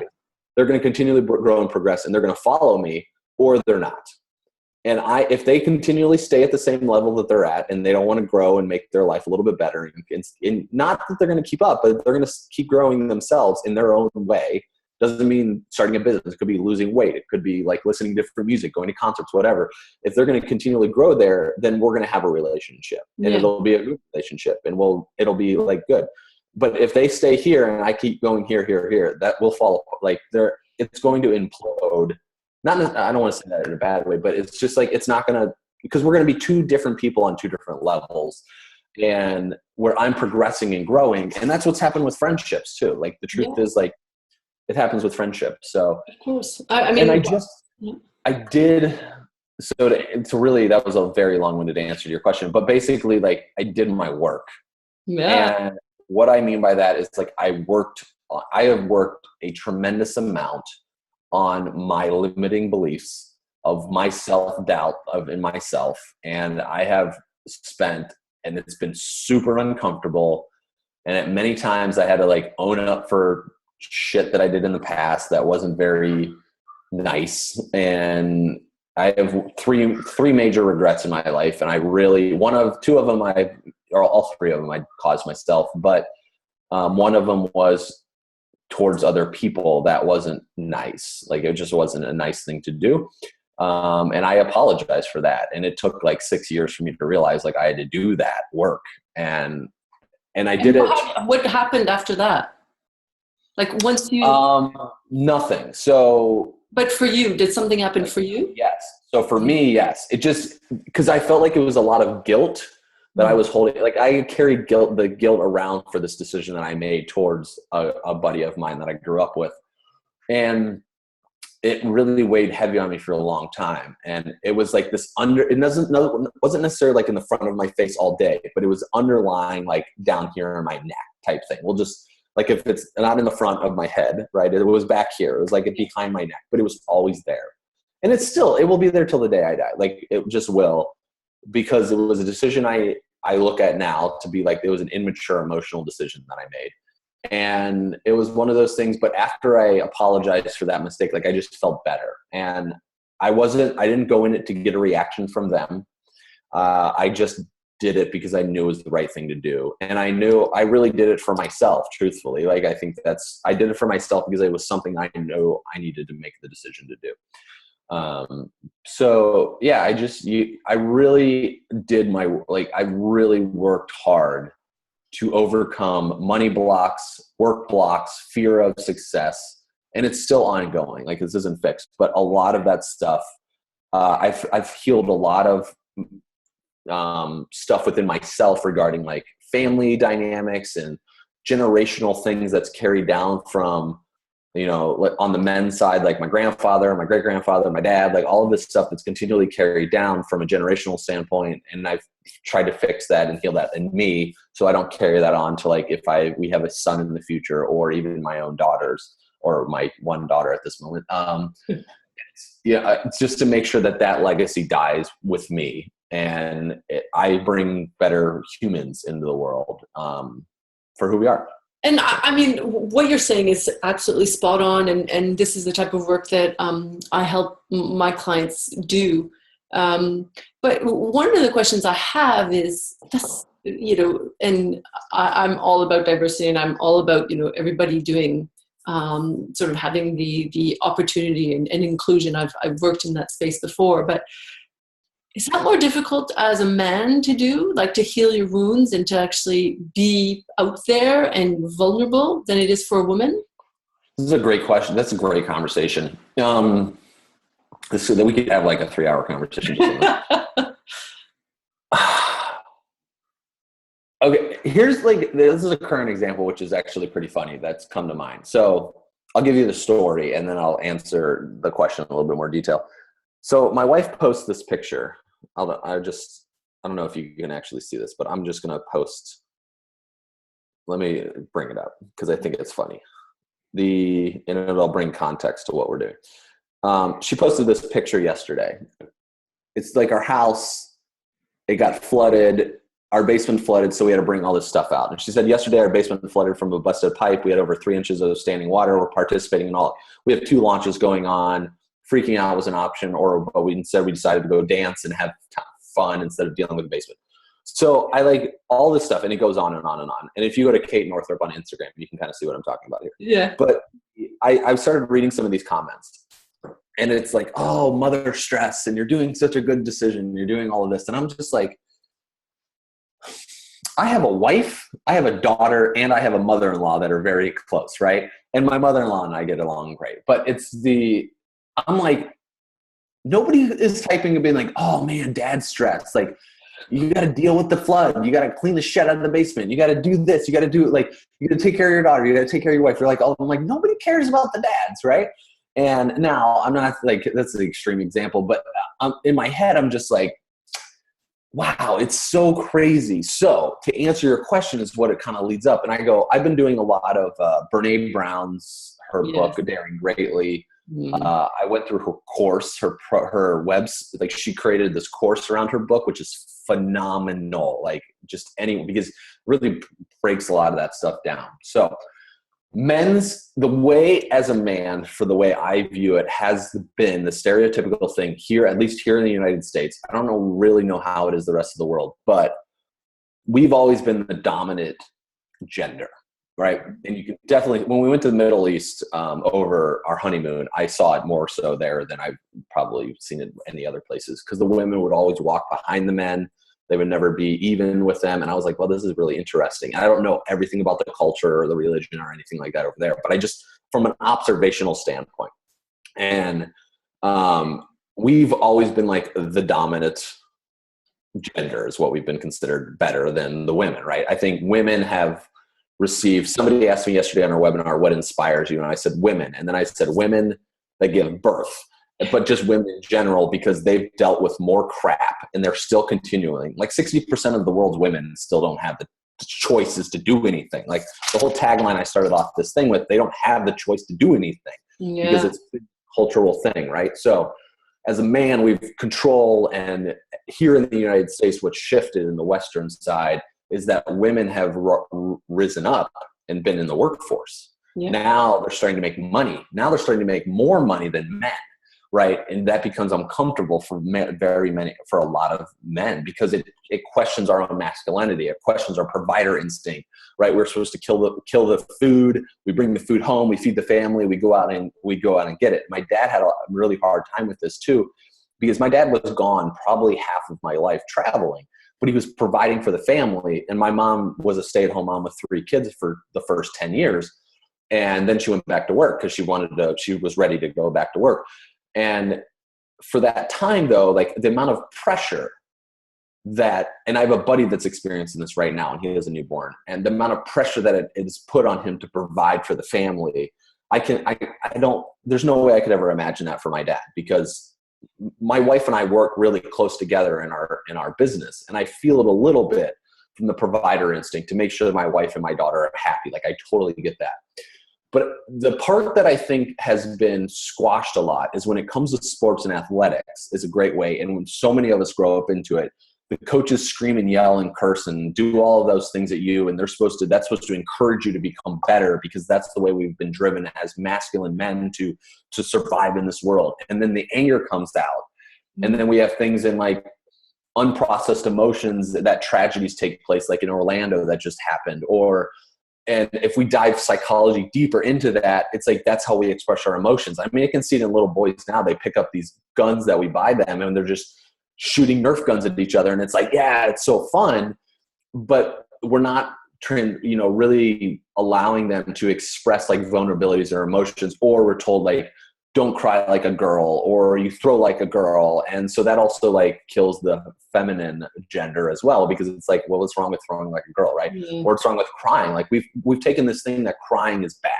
They're going to continually grow and progress, and they're going to follow me, or they're not. And if they continually stay at the same level that they're at and they don't want to grow and make their life a little bit better, and not that they're going to keep up, but they're going to keep growing themselves in their own way, Doesn't mean starting a business. It could be losing weight. It could be like listening to different music, going to concerts, whatever. If they're going to continually grow there, then we're going to have a relationship, and it'll be a good relationship, and it'll be like good. But if they stay here and I keep going here, that will fall like it's going to implode. I don't want to say that in a bad way, but it's just like, it's not going to, because we're going to be two different people on two different levels, and where I'm progressing and growing. And that's what's happened with friendships too. Like the truth is, like, it happens with friendships. So of course, I mean, I did. So to really, that was a very long-winded answer to your question, but basically, like, I did my work. Yeah. And what I mean by that is, like, I have worked a tremendous amount on my limiting beliefs of my self-doubt in myself. And I have spent, and it's been super uncomfortable. And at many times I had to like own up for shit that I did in the past that wasn't very nice. And I have three major regrets in my life. And two of them, or all three of them I caused myself, but one of them was towards other people that wasn't nice. Like, it just wasn't a nice thing to do. And I apologize for that. And it took like 6 years for me to realize, like, I had to do that work. And I did it. What happened after that? Like, once you... Nothing. So... But for you, did something happen for you? Yes. So for me, yes. It just, because I felt like it was a lot of guilt that I was holding. Like, I carried the guilt around for this decision that I made towards a buddy of mine that I grew up with. And it really weighed heavy on me for a long time. And it was like this wasn't necessarily like in the front of my face all day, but it was underlying, like down here in my neck type thing. We'll just, like, if it's not in the front of my head, right? It was back here. It was like behind my neck, but it was always there. And it will be there till the day I die. Like, it just will, because it was a decision I look at now to be like, it was an immature emotional decision that I made. And it was one of those things, but after I apologized for that mistake, like, I just felt better. And I didn't go in it to get a reaction from them. I just did it because I knew it was the right thing to do. And I knew I really did it for myself, truthfully. Like, I think I did it for myself because it was something I know I needed to make the decision to do. So yeah, I really did I really worked hard to overcome money blocks, work blocks, fear of success. And it's still ongoing. Like, this isn't fixed, but a lot of that stuff, I've healed a lot of stuff within myself regarding like family dynamics and generational things that's carried down from, on the men's side, like my grandfather, my great grandfather, my dad, like all of this stuff that's continually carried down from a generational standpoint. And I've tried to fix that and heal that in me, so I don't carry that on to, like, if we have a son in the future, or even my own daughters, or my one daughter at this moment. It's just to make sure that legacy dies with me, and I bring better humans into the world for who we are. And I mean, what you're saying is absolutely spot on. And this is the type of work that I help my clients do. But one of the questions I have is, and I'm all about diversity, and I'm all about, everybody doing sort of having the opportunity and inclusion. I've worked in that space before, but is that more difficult as a man to do, like to heal your wounds and to actually be out there and vulnerable, than it is for a woman? This is a great question. That's a great conversation. So that we could have like a 3-hour conversation. Okay, this is a current example, which is actually pretty funny. That's come to mind. So I'll give you the story, and then I'll answer the question in a little bit more detail. So my wife posts this picture. I don't know if you can actually see this, but I'm just going to post. Let me bring it up because I think it's funny. And it'll bring context to what we're doing. She posted this picture yesterday. It's like our house, it got flooded. Our basement flooded, so we had to bring all this stuff out. And she said, yesterday our basement flooded from a busted pipe. We had over 3 inches of standing water. We're participating in all. We have 2 launches going on. Freaking out was an option, but we decided to go dance and have fun instead of dealing with the basement. So I like all this stuff, and it goes on and on and on. And if you go to Kate Northrup on Instagram, you can kind of see what I'm talking about here. Yeah. But I started reading some of these comments, and it's like, oh, mother stress, and you're doing such a good decision. You're doing all of this. And I'm just like, I have a wife, I have a daughter, and I have a mother-in-law that are very close, right? And my mother-in-law and I get along great. But I'm like, nobody is typing and being like, oh man, dad's stressed. Like, you got to deal with the flood. You got to clean the shed out of the basement. You got to do this. You got to do it. Like, you got to take care of your daughter. You got to take care of your wife. You're like, oh, I'm like, nobody cares about the dads, right? And now I'm not like, that's an extreme example, but in my head, I'm just like, wow, it's so crazy. So to answer your question is what it kind of leads up. And I've been doing a lot of Brene Brown's, her book, Daring Greatly. I went through her course, her webs, like she created this course around her book, which is phenomenal. Like because it really breaks a lot of that stuff down. So the way as a man, for the way I view it, has been the stereotypical thing here, at least here in the United States. I don't really know how it is the rest of the world, but we've always been the dominant gender, right? And you can definitely, when we went to the Middle East over our honeymoon, I saw it more so there than I've probably seen it any other places, because the women would always walk behind the men. They would never be even with them. And I was like, well, this is really interesting. I don't know everything about the culture or the religion or anything like that over there, but I just, from an observational standpoint. And we've always been like the dominant gender is what we've been considered better than the women, right? I think women have received, somebody asked me yesterday on our webinar, what inspires you? And I said, women. And then I said, women that give birth. But just women in general, because they've dealt with more crap and they're still continuing. Like 60% of the world's women still don't have the choices to do anything. Like the whole tagline I started off this thing with, they don't have the choice to do anything because it's a cultural thing, right? So as a man, we've control, and here in the United States, what's shifted in the Western side is that women have risen up and been in the workforce. Yeah. Now they're starting to make money. Now they're starting to make more money than men. Right. And that becomes uncomfortable for for a lot of men, because it questions our own masculinity. It questions our provider instinct. Right. We're supposed to kill the food. We bring the food home. We feed the family. We go out and get it. My dad had a really hard time with this too, because my dad was gone probably half of my life traveling, but he was providing for the family. And my mom was a stay-at-home mom with 3 kids for the first 10 years. And then she went back to work because she was ready to go back to work. And for that time, though, like the amount of pressure and I have a buddy that's experiencing this right now, and he has a newborn, and the amount of pressure that it is put on him to provide for the family, there's no way I could ever imagine that for my dad, because my wife and I work really close together in our business. And I feel it a little bit from the provider instinct to make sure that my wife and my daughter are happy. Like I totally get that. But the part that I think has been squashed a lot is when it comes to sports and athletics is a great way. And when so many of us grow up into it, the coaches scream and yell and curse and do all of those things at you. And that's supposed to encourage you to become better, because that's the way we've been driven as masculine men to survive in this world. And then the anger comes out. And then we have things in like unprocessed emotions that tragedies take place, like in Orlando that just happened, and if we dive psychology deeper into that, it's like that's how we express our emotions. I mean, I can see it in little boys now. They pick up these guns that we buy them, and they're just shooting Nerf guns at each other. And it's like, yeah, it's so fun, but we're not really allowing them to express like vulnerabilities or emotions, or we're told like, don't cry like a girl, or you throw like a girl. And so that also like kills the feminine gender as well, because it's like, well, what's wrong with throwing like a girl, right? Mm-hmm. Or what's wrong with crying? Like we've taken this thing that crying is bad.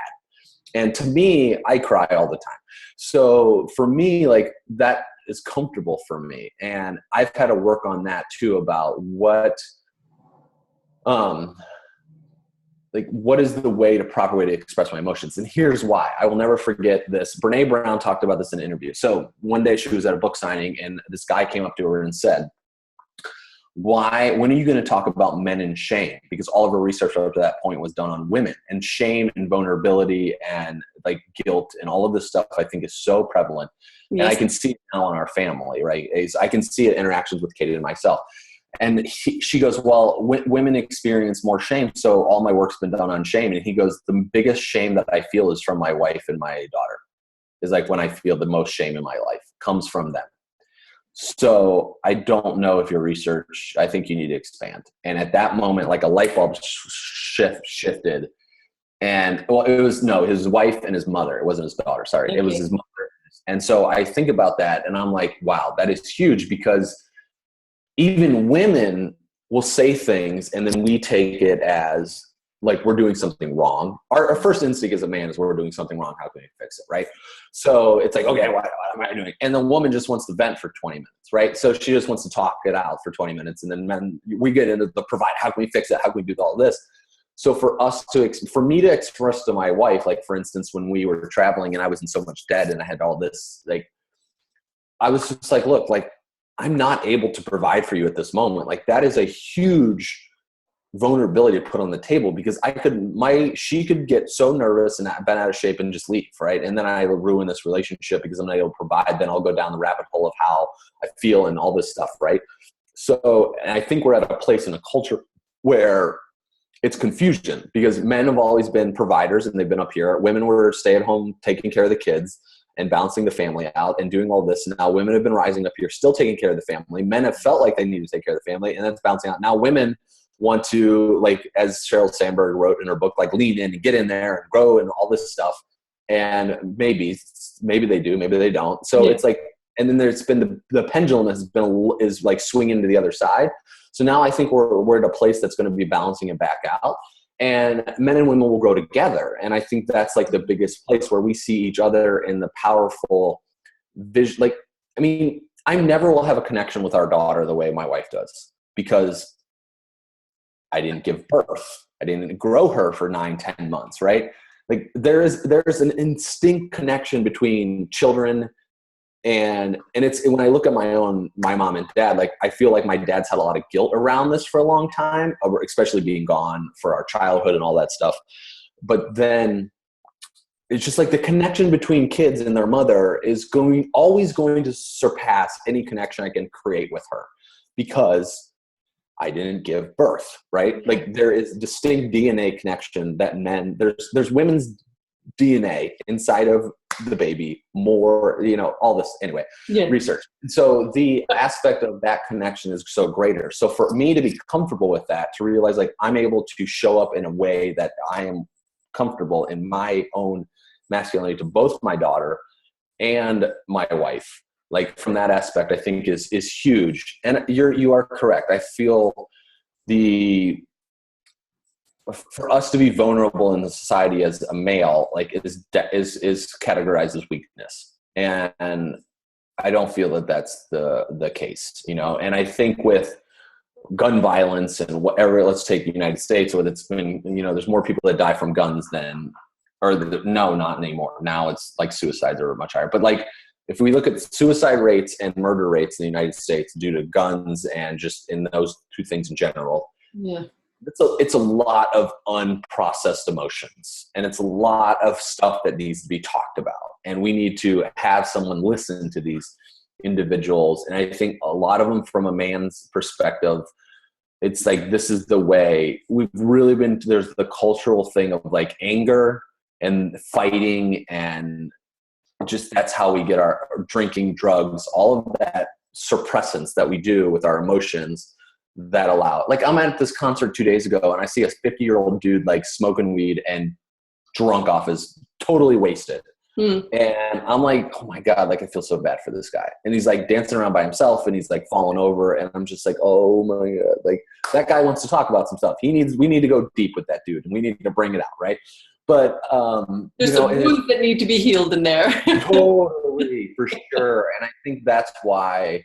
And to me, I cry all the time. So for me, like that is comfortable for me. And I've had to work on that too, about what is the proper way to express my emotions? And here's why. I will never forget this. Brene Brown talked about this in an interview. So one day she was at a book signing, and this guy came up to her and said, when are you going to talk about men and shame? Because all of her research up to that point was done on women, and shame and vulnerability and like guilt and all of this stuff I think is so prevalent. Yes. And I can see it now in our family, right? I can see it in interactions with Katie and myself. And she goes, well, women experience more shame. So all my work's been done on shame. And he goes, the biggest shame that I feel is from my wife and my daughter, is like when I feel the most shame in my life comes from them. So I don't know if your research, I think you need to expand. And at that moment, like a light bulb shifted. And well, it was his wife and his mother. It wasn't his daughter. Sorry. Okay. It was his mother. And so I think about that and I'm like, wow, that is huge, because even women will say things and then we take it as like we're doing something wrong. Our first instinct as a man is we're doing something wrong. How can we fix it? Right. So it's like, okay, what am I doing? And the woman just wants to vent for 20 minutes. Right. So she just wants to talk it out for 20 minutes. And then men, we get into the provide, how can we fix it? How can we do all this? So for me to express to my wife, like for instance, when we were traveling and I was in so much debt and I had all this, like, I was just like, look, like, I'm not able to provide for you at this moment. Like that is a huge vulnerability to put on the table, because she could get so nervous and been out of shape and just leave. Right. And then I will ruin this relationship because I'm not able to provide. Then I'll go down the rabbit hole of how I feel and all this stuff. Right. So, and I think we're at a place in a culture where it's confusion, because men have always been providers and they've been up here. Women were stay at home, taking care of the kids and balancing the family out and doing all this. Now women have been rising up here, still taking care of the family. Men have felt like they need to take care of the family, and that's balancing out. Now women want to, like, as Sheryl Sandberg wrote in her book, like lean in and get in there and grow and all this stuff. And maybe they do, maybe they don't. So it's like, and then there's been the pendulum is like swinging to the other side. So now I think we're at a place that's going to be balancing it back out. And men and women will grow together. And I think that's like the biggest place where we see each other in the powerful vision. Like, I mean, I never will have a connection with our daughter the way my wife does, because I didn't give birth. I didn't grow her for 9-10 months, right? Like there's an instinct connection between children and it's, when I look at my mom and dad, like I feel like my dad's had a lot of guilt around this for a long time, especially being gone for our childhood and all that stuff. But then it's just like the connection between kids and their mother is always going to surpass any connection I can create with her, because I didn't give birth, right? Like there is distinct DNA connection that there's women's DNA inside of the baby more, all this anyway, research. So the aspect of that connection is so greater. So for me to be comfortable with that, to realize like I'm able to show up in a way that I am comfortable in my own masculinity to both my daughter and my wife, like from that aspect, I think is huge. And you are correct. I feel for us to be vulnerable in the society as a male, like is categorized as weakness. And I don't feel that that's the case, and I think with gun violence and whatever, let's take the United States, where it's been, there's more people that die from guns no, not anymore. Now it's like suicides are much higher. But like, if we look at suicide rates and murder rates in the United States due to guns and just in those two things in general, it's a lot of unprocessed emotions, and it's a lot of stuff that needs to be talked about. And we need to have someone listen to these individuals. And I think a lot of them, from a man's perspective, it's like, this is the way we've really been, there's the cultural thing of like anger and fighting, and just, that's how we get our drinking, drugs, all of that suppressants that we do with our emotions that allow, like I'm at this concert 2 days ago and I see a 50-year-old dude like smoking weed and drunk off, his totally wasted. And I'm like, oh my God, like I feel so bad for this guy. And he's like dancing around by himself and he's like falling over. And I'm just like, oh my God, like that guy wants to talk about some stuff. We need to go deep with that dude and we need to bring it out. Right. But, there's some wounds that need to be healed in there. Totally, for sure. And I think that's why,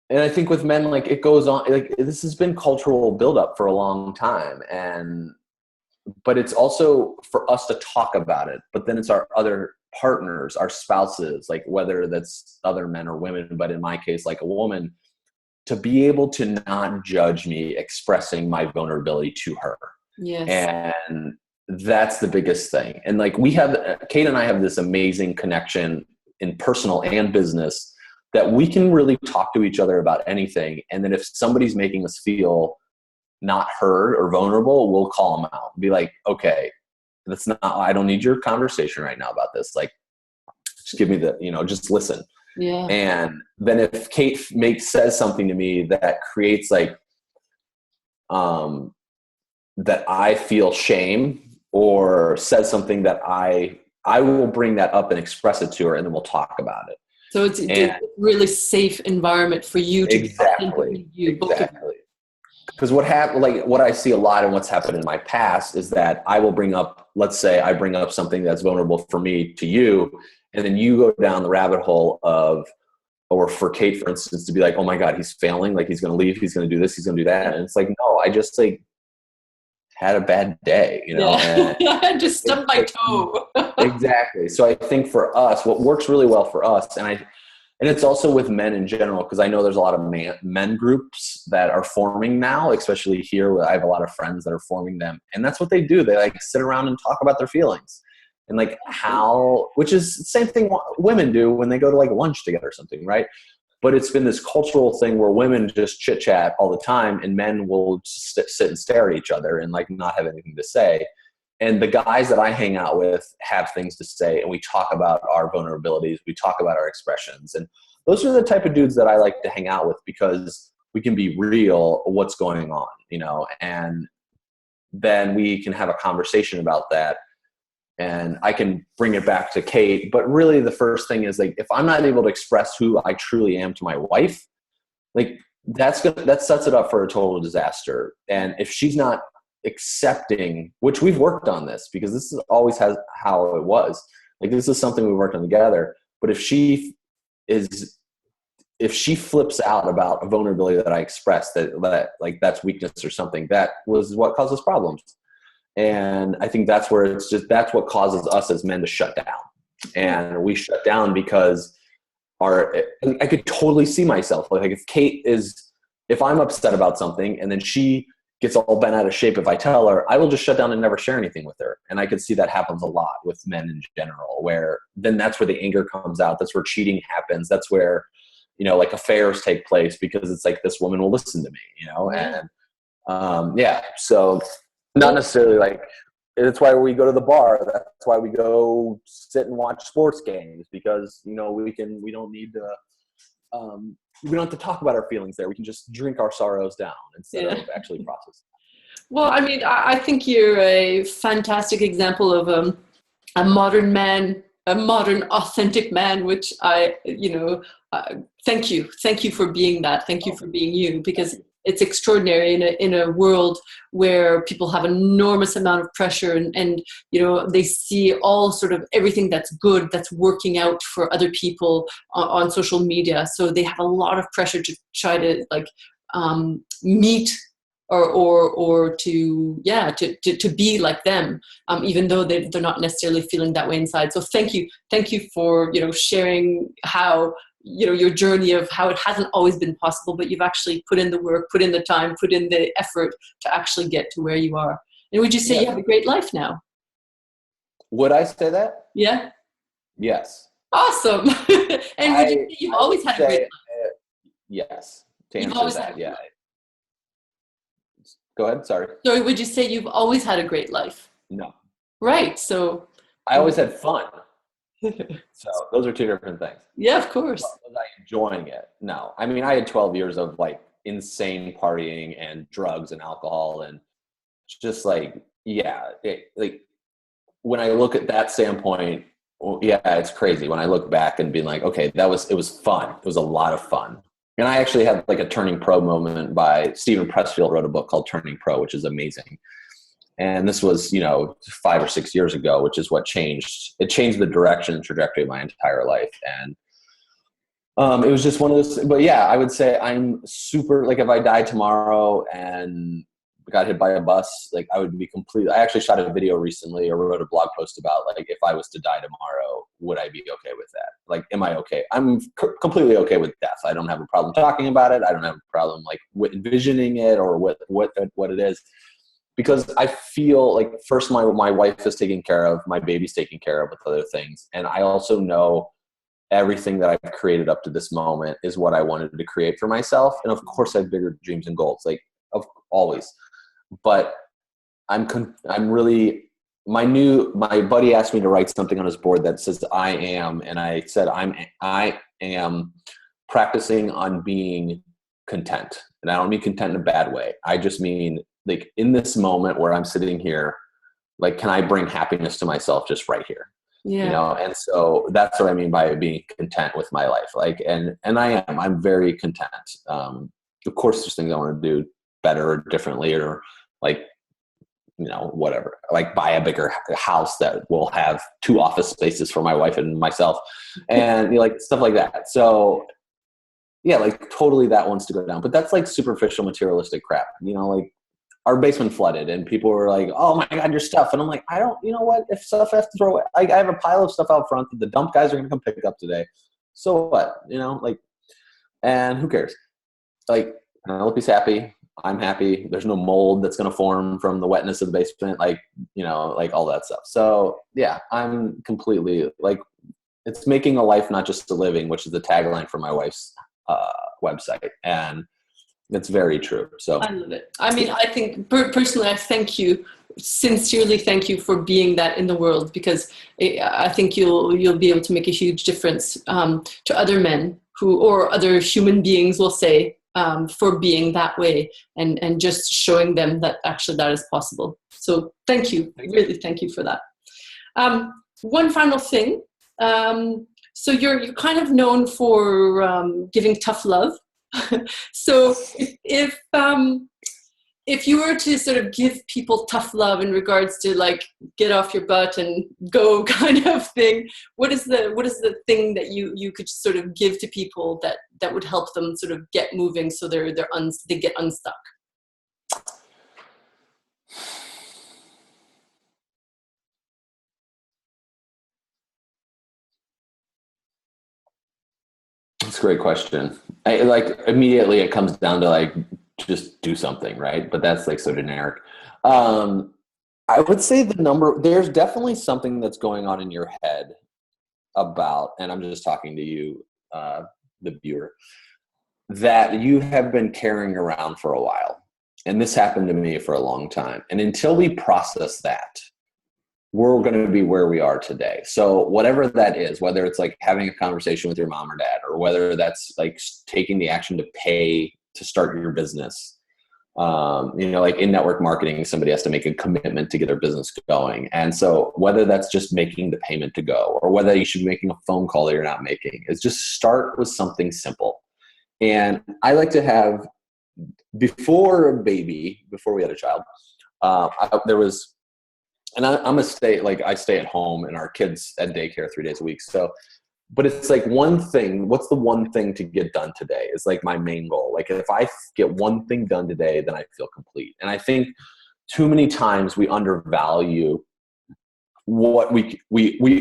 and I think with men, like it goes on, like this has been cultural buildup for a long time. But it's also for us to talk about it, but then it's our other partners, our spouses, like whether that's other men or women, but in my case, like a woman, to be able to not judge me expressing my vulnerability to her. Yes. And that's the biggest thing. And like Kate and I have this amazing connection in personal and business that we can really talk to each other about anything. And then if somebody's making us feel not heard or vulnerable, we'll call them out and be like, okay, I don't need your conversation right now about this. Like, just give me just listen. Yeah. And then if Kate says something to me that creates like, that I feel shame, or says something that I will bring that up and express it to her, and then we'll talk about it. So it's a really safe environment for you to exactly. Because what I see a lot and what's happened in my past is that I will bring up, let's say I bring up something that's vulnerable for me to you, and then you go down the rabbit hole of, or for Kate, for instance, to be like, oh my God, he's failing. Like, he's going to leave. He's going to do this. He's going to do that. And it's like, no, I just like had a bad day, Yeah. And just stubbed my toe. Exactly. So I think for us, what works really well for us, and it's also with men in general, because I know there's a lot of men groups that are forming now, especially here where I have a lot of friends that are forming them. And that's what they do. They like sit around and talk about their feelings, and like which is the same thing women do when they go to like lunch together or something, right? But it's been this cultural thing where women just chit chat all the time, and men will sit and stare at each other and like not have anything to say. And the guys that I hang out with have things to say, and we talk about our vulnerabilities. We talk about our expressions. And those are the type of dudes that I like to hang out with, because we can be real what's going on, and then we can have a conversation about that. And I can bring it back to Kate. But really the first thing is like, if I'm not able to express who I truly am to my wife, like that sets it up for a total disaster. And if she's not accepting, which we've worked on this, because this is always how it was, like this is something we worked on together. But if she flips out about a vulnerability that I expressed, that like that's weakness or something, that was what causes problems. And I think that's where that's what causes us as men to shut down. And we shut down because I could totally see myself. Like if I'm upset about something and then she gets all bent out of shape, if I tell her, I will just shut down and never share anything with her. And I could see that happens a lot with men in general, where then that's where the anger comes out. That's where cheating happens. That's where, like affairs take place, because it's like, this woman will listen to me, and so not necessarily like, it's why we go to the bar. That's why we go sit and watch sports games, because, we don't need to, we don't have to talk about our feelings there. We can just drink our sorrows down instead of actually process. Well, I mean, I think you're a fantastic example of a modern man, a modern authentic man, which thank you for being that. Thank you for being you, because it's extraordinary in a world where people have an enormous amount of pressure and they see all sort of everything that's good, that's working out for other people on social media. So they have a lot of pressure to try to like meet or to be like them, even though they're not necessarily feeling that way inside. So thank you for sharing how your journey of how it hasn't always been possible, but you've actually put in the work, put in the time, put in the effort to actually get to where you are. And would you say you have a great life now? Would I say that? Yeah. Yes. Awesome. And would you say you've always had a great life? Yes. To answer that, yeah. Go ahead. Sorry. So would you say you've always had a great life? No. Right. So I always had fun. So those are two different things. Yeah, of course. Was I enjoying it? No. I mean, I had 12 years of like insane partying and drugs and alcohol, and just like, like when I look at that standpoint, it's crazy when I look back and being like, okay, it was fun. It was a lot of fun. And I actually had like a turning pro moment by Stephen Pressfield, wrote a book called Turning Pro, which is amazing. And this was, 5 or 6 years ago, which is what changed. It changed the direction and trajectory of my entire life. And it was just one of those, but yeah, I would say I'm super, like if I died tomorrow and got hit by a bus, like I would be I actually shot a video recently or wrote a blog post about like, if I was to die tomorrow, would I be okay with that? Like, am I okay? I'm completely okay with death. I don't have a problem talking about it. I don't have a problem like envisioning it or what it is. Because I feel like first my wife is taken care of, my baby's taken care of with other things. And I also know everything that I've created up to this moment is what I wanted to create for myself. And of course I have bigger dreams and goals, like of always, but I'm really, my buddy asked me to write something on his board that says I am. And I said, I am practicing on being content. And I don't mean content in a bad way. I just mean like in this moment where I'm sitting here, like, can I bring happiness to myself just right here? Yeah. You know? And so that's what I mean by being content with my life. Like, and I'm very content. Of course there's things I want to do better or differently, or like, you know, whatever, like buy a bigger house that will have 2 office spaces for my wife and myself, and you know, like stuff like that. So yeah, like totally that wants to go down, but that's like superficial materialistic crap. You know, like our basement flooded and people were like, oh my God, your stuff. And I'm like, I don't, you know what, if stuff I have to throw away, I have a pile of stuff out front that the dump guys are going to come pick up today. So what, you know, like, and who cares? Like, Penelope's happy. I'm happy. There's no mold that's going to form from the wetness of the basement. Like, you know, like all that stuff. So yeah, I'm completely like, it's making a life, not just a living, which is the tagline for my wife's website. And it's very true. So I love it. I mean, I think personally, I thank you, sincerely thank you for being that in the world, because I think you'll be able to make a huge difference to other men or other human beings, we'll say, for being that way, and just showing them that actually that is possible. So thank you. Really thank you for that. One final thing. So you're kind of known for giving tough love. So if you were to sort of give people tough love in regards to like get off your butt and go kind of thing, what is the thing that you could sort of give to people that would help them sort of get moving so they get unstuck? That's a great question. Like immediately it comes down to like, just do something, right? But that's like so generic. I would say there's definitely something that's going on in your head about, and I'm just talking to you, the viewer, that you have been carrying around for a while. And this happened to me for a long time. And until we process that, we're going to be where we are today. So whatever that is, whether it's like having a conversation with your mom or dad, or whether that's like taking the action to pay to start your business, you know, like in network marketing, somebody has to make a commitment to get their business going. And so whether that's just making the payment to go, or whether you should be making a phone call that you're not making, is just start with something simple. And I like to have, before we had a child, there was, and I stay at home and our kids at daycare 3 days a week. So, but it's like one thing, what's the one thing to get done today is like my main goal. Like if I get one thing done today, then I feel complete. And I think too many times we undervalue what we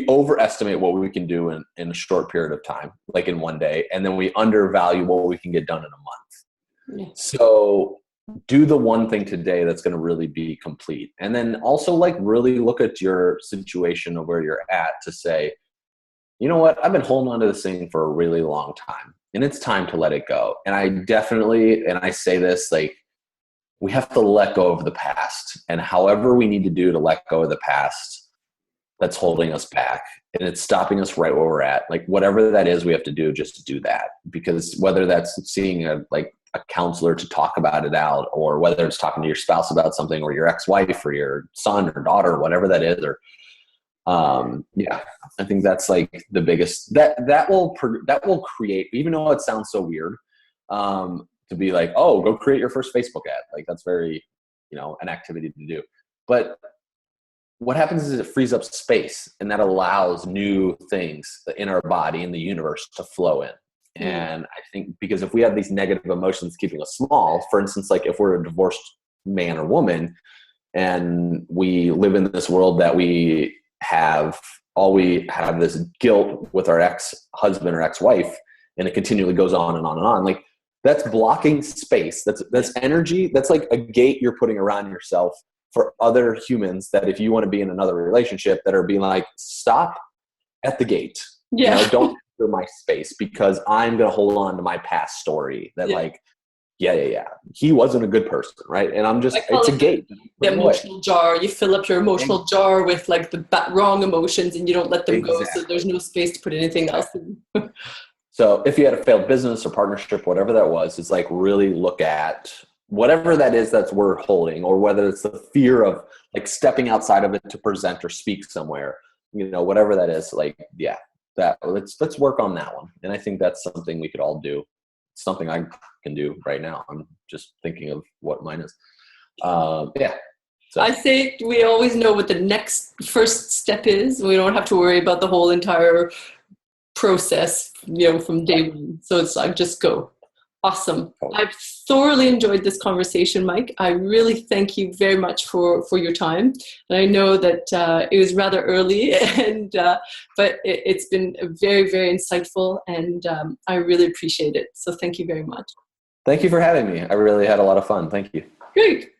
overestimate what we can do in a short period of time, like in one day. And then we undervalue what we can get done in a month. Yeah. So do the one thing today that's going to really be complete. And then also like really look at your situation of where you're at to say, you know what, I've been holding on to this thing for a really long time and it's time to let it go. And I definitely, and I say this, like, we have to let go of the past, and however we need to do to let go of the past that's holding us back and it's stopping us right where we're at, like whatever that is, we have to do, just do that. Because whether that's seeing a counselor to talk about it out, or whether it's talking to your spouse about something, or your ex-wife or your son or daughter, whatever that is, or yeah, I think that's like the biggest, that will create, even though it sounds so weird, to be like, oh, go create your first Facebook ad. Like that's very, an activity to do. But what happens is it frees up space, and that allows new things in our body, in the universe, to flow in. And I think because if we have these negative emotions keeping us small, for instance, like if we're a divorced man or woman and we live in this world that we have this guilt with our ex-husband or ex-wife, and it continually goes on and on and on, like that's blocking space. That's energy. That's like a gate you're putting around yourself for other humans that if you want to be in another relationship that are being like, stop at the gate. Yeah. clear my space because I'm going to hold on to my past story that like, yeah. He wasn't a good person, right? And I'm just, it's a gate. The emotional jar. You fill up your emotional jar with like the wrong emotions and you don't let them go. So there's no space to put anything else in. So if you had a failed business or partnership, whatever that was, it's like really look at whatever that is that's we're holding, or whether it's the fear of like stepping outside of it to present or speak somewhere, whatever that is, like, let's work on that one. And I think that's something we could all do. It's something I can do right now. I'm just thinking of what mine is. So. I say we always know what the next first step is. We don't have to worry about the whole entire process, from day one. So it's like, just go. Awesome. I've thoroughly enjoyed this conversation, Mike. I really thank you very much for your time. And I know that it was rather early, but it's been very, very insightful, and I really appreciate it. So thank you very much. Thank you for having me. I really had a lot of fun. Thank you. Great.